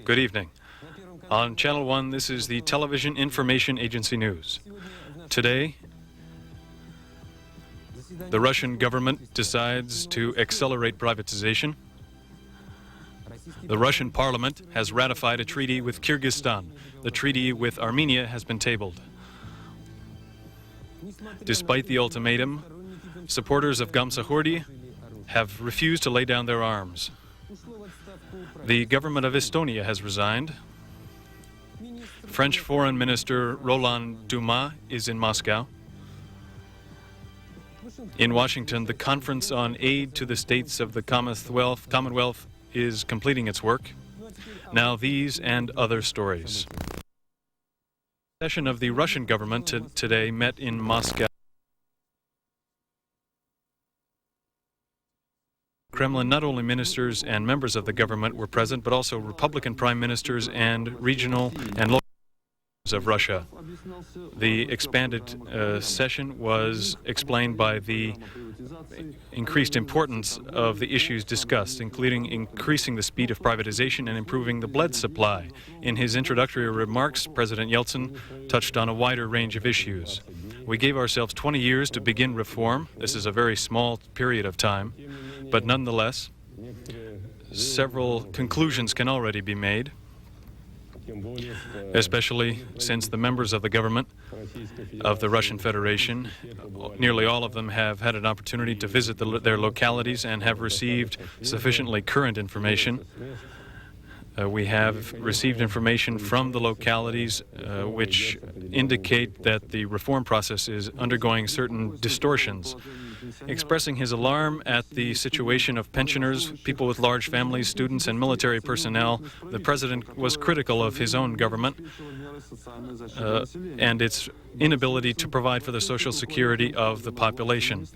Good evening. On Channel 1, this is the Television Information Agency News. Today, the Russian government decides to accelerate privatization. The Russian parliament has ratified a treaty with Kyrgyzstan. The treaty with Armenia has been tabled. Despite the ultimatum, supporters of Gamsahordi have refused to lay down their arms. The government of Estonia has resigned. French Foreign Minister Roland Dumas is in Moscow. In Washington, the Conference on Aid to the States of the Commonwealth is completing its work. Now these and other stories. The session of the Russian government today met in Moscow. Kremlin, not only ministers and members of the government were present, but also Republican prime ministers and regional and local leaders of Russia. The expanded session was explained by the increased importance of the issues discussed, including increasing the speed of privatization and improving the blood supply. In his introductory remarks, President Yeltsin touched on a wider range of issues. We gave ourselves 20 years to begin reform. This is a very small period of time, but nonetheless, several conclusions can already be made, especially since the members of the government of the Russian Federation, nearly all of them have had an opportunity to visit their localities and have received sufficiently current information. We have received information from the localities which indicate that the reform process is undergoing certain distortions. Expressing his alarm at the situation of pensioners, people with large families, students, and military personnel, the president was critical of his own government and its inability to provide for the social security of the population.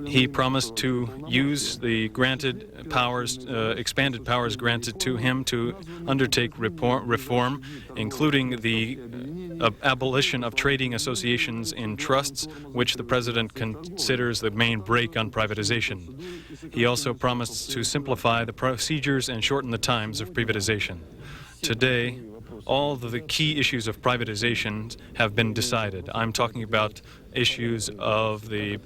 He promised to use the granted powers, expanded powers granted to him to undertake reform, including the abolition of trading associations in trusts, which the president considers the main brake on privatization. He also promised to simplify the procedures and shorten the times of privatization. Today, all of the key issues of privatization have been decided. I'm talking about issues of the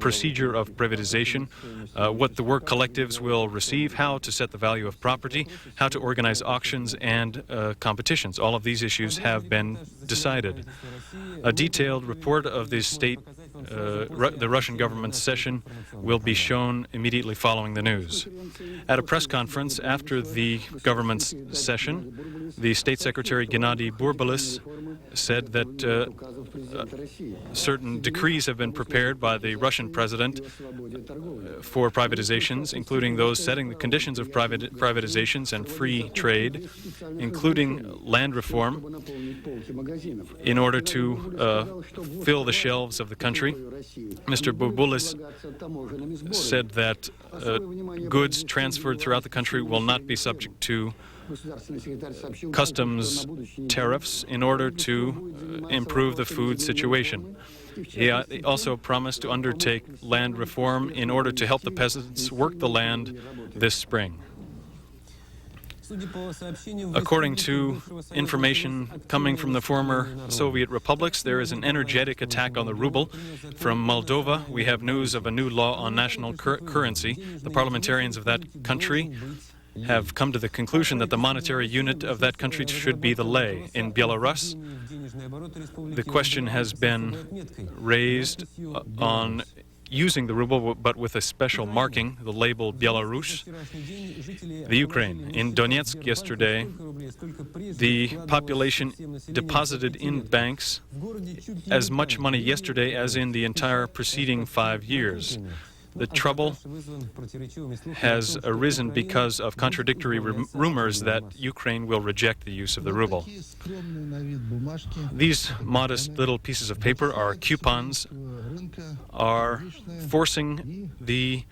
procedure of privatization, what the work collectives will receive, how to set the value of property, how to organize auctions and competitions. All of these issues have been decided. A detailed report of the the Russian government's session will be shown immediately following the news. At a press conference after the government's session, the State Secretary Gennady Burbalis said that certain decrees have been prepared by the Russian president for privatizations, including those setting the conditions of privatizations and free trade, including land reform, in order to fill the shelves of the country. Mr. Burbalis said that goods transferred throughout the country will not be subject to customs tariffs in order to improve the food situation. He also promised to undertake land reform in order to help the peasants work the land this spring. According to information coming from the former Soviet republics, there is an energetic attack on the ruble. From Moldova, we have news of a new law on national currency. The parliamentarians of that country have come to the conclusion that the monetary unit of that country should be the lei. In Belarus, the question has been raised on using the ruble, but with a special marking, the label Belarus. The Ukraine. In Donetsk yesterday, the population deposited in banks as much money yesterday as in the entire preceding 5 years. The trouble has arisen because of contradictory rumors that Ukraine will reject the use of the ruble. These modest little pieces of paper are coupons are forcing the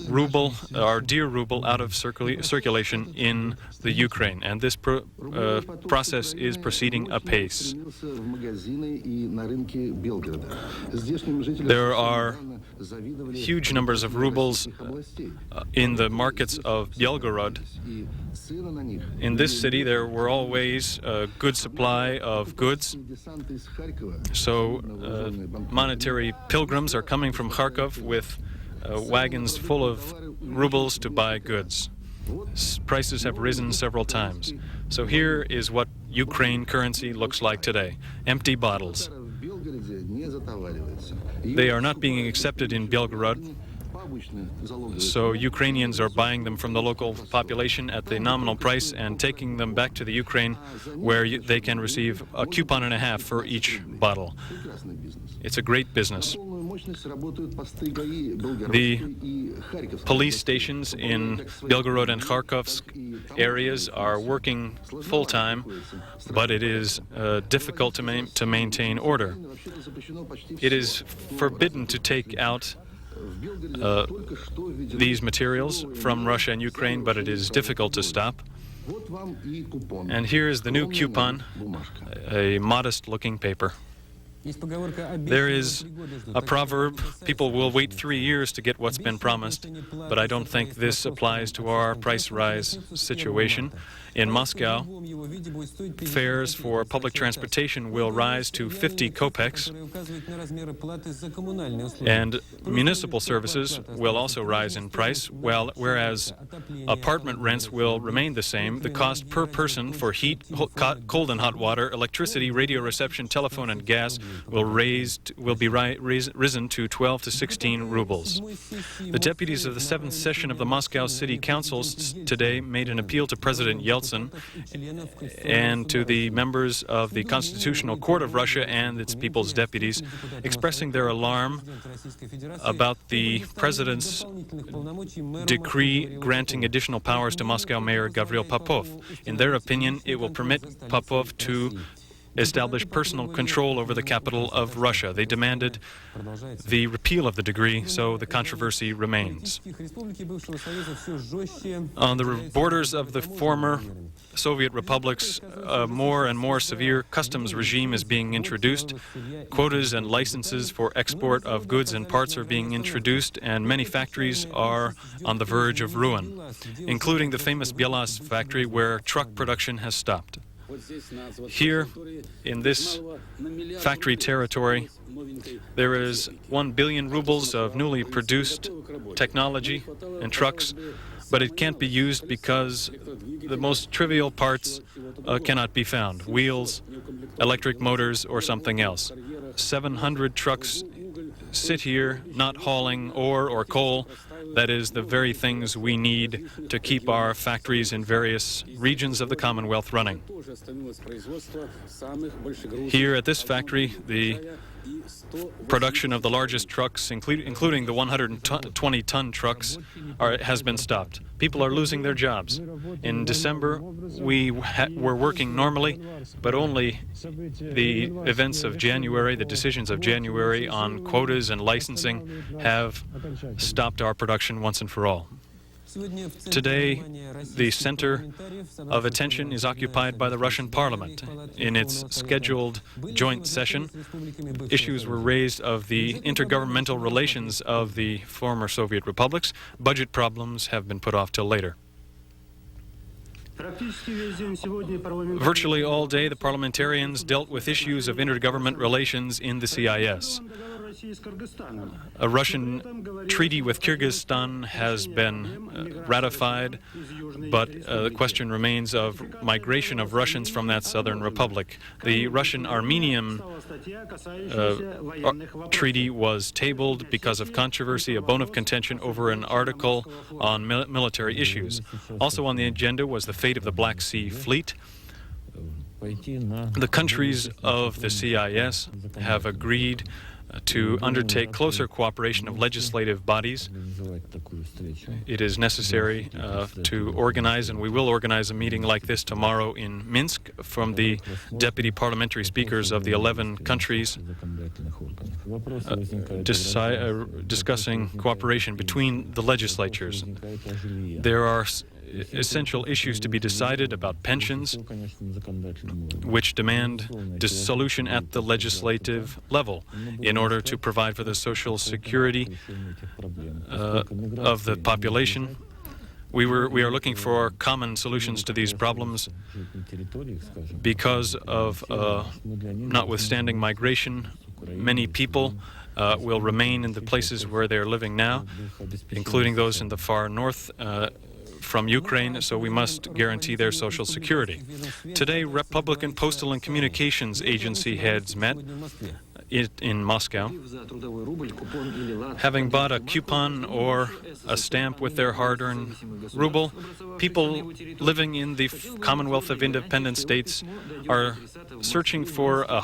ruble, our dear ruble, out of circulation in the Ukraine, and this process is proceeding apace. There are huge numbers of rubles in the markets of Belgorod. In this city, there were always a good supply of goods, so monetary pilgrims are coming from Kharkov with wagons full of rubles to buy goods. Prices have risen several times. So here is what Ukraine currency looks like today. Empty bottles. They are not being accepted in Belgorod, so Ukrainians are buying them from the local population at the nominal price and taking them back to the Ukraine, where they can receive a coupon and a half for each bottle. It's a great business. The police stations in Belgorod and Kharkovsk areas are working full-time, but it is difficult to maintain order. It is forbidden to take out these materials from Russia and Ukraine, but it is difficult to stop. And here is the new coupon, a modest-looking paper. There is a proverb, people will wait 3 years to get what's been promised, but I don't think this applies to our price rise situation. In Moscow, fares for public transportation will rise to 50 kopecks, and municipal services will also rise in price, whereas apartment rents will remain the same. The cost per person for heat, cold and hot water, electricity, radio reception, telephone, and gas will be risen to 12 to 16 rubles. The deputies of the 7th session of the Moscow City Council today made an appeal to President Yeltsin and to the members of the Constitutional Court of Russia and its people's deputies, expressing their alarm about the president's decree granting additional powers to Moscow Mayor Gavril Popov. In their opinion, it will permit Popov to establish personal control over the capital of Russia. They demanded the repeal of the decree, so the controversy remains. On the borders of the former Soviet republics, a more and more severe customs regime is being introduced. Quotas and licenses for export of goods and parts are being introduced, and many factories are on the verge of ruin, including the famous Bielas factory where truck production has stopped. Here, in this factory territory, there is 1 billion rubles of newly produced technology and trucks, but it can't be used because the most trivial parts cannot be found: wheels, electric motors, or something else. 700 trucks sit here not hauling ore or coal. That is the very things we need to keep our factories in various regions of the Commonwealth running. Here at this factory, the production of the largest trucks, including the 120-ton trucks, has been stopped. People are losing their jobs. In December, we were working normally, but only the events of January, the decisions of January on quotas and licensing have stopped our production once and for all. Today, the center of attention is occupied by the Russian Parliament. In its scheduled joint session, issues were raised of the intergovernmental relations of the former Soviet republics. Budget problems have been put off till later. Virtually all day, the parliamentarians dealt with issues of intergovernment relations in the CIS. A Russian treaty with Kyrgyzstan has been ratified, but the question remains of migration of Russians from that southern republic. The Russian-Armenian treaty was tabled because of controversy, a bone of contention over an article on military issues. Also on the agenda was the fate of the Black Sea Fleet. The countries of the CIS have agreed to undertake closer cooperation of legislative bodies. It is necessary to organize, and we will organize a meeting like this tomorrow in Minsk from the deputy parliamentary speakers of the 11 countries, discussing cooperation between the legislatures. There are essential issues to be decided about pensions, which demand dissolution at the legislative level in order to provide for the social security of the population. We are looking for common solutions to these problems because of, notwithstanding migration, many people will remain in the places where they're living now, including those in the far north from Ukraine, so we must guarantee their social security. Today, Republican Postal and Communications Agency heads met in Moscow. Having bought a coupon or a stamp with their hard-earned ruble, people living in the Commonwealth of Independent States are searching for a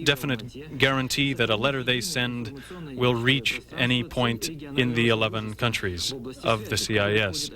definite guarantee that a letter they send will reach any point in the 11 countries of the CIS.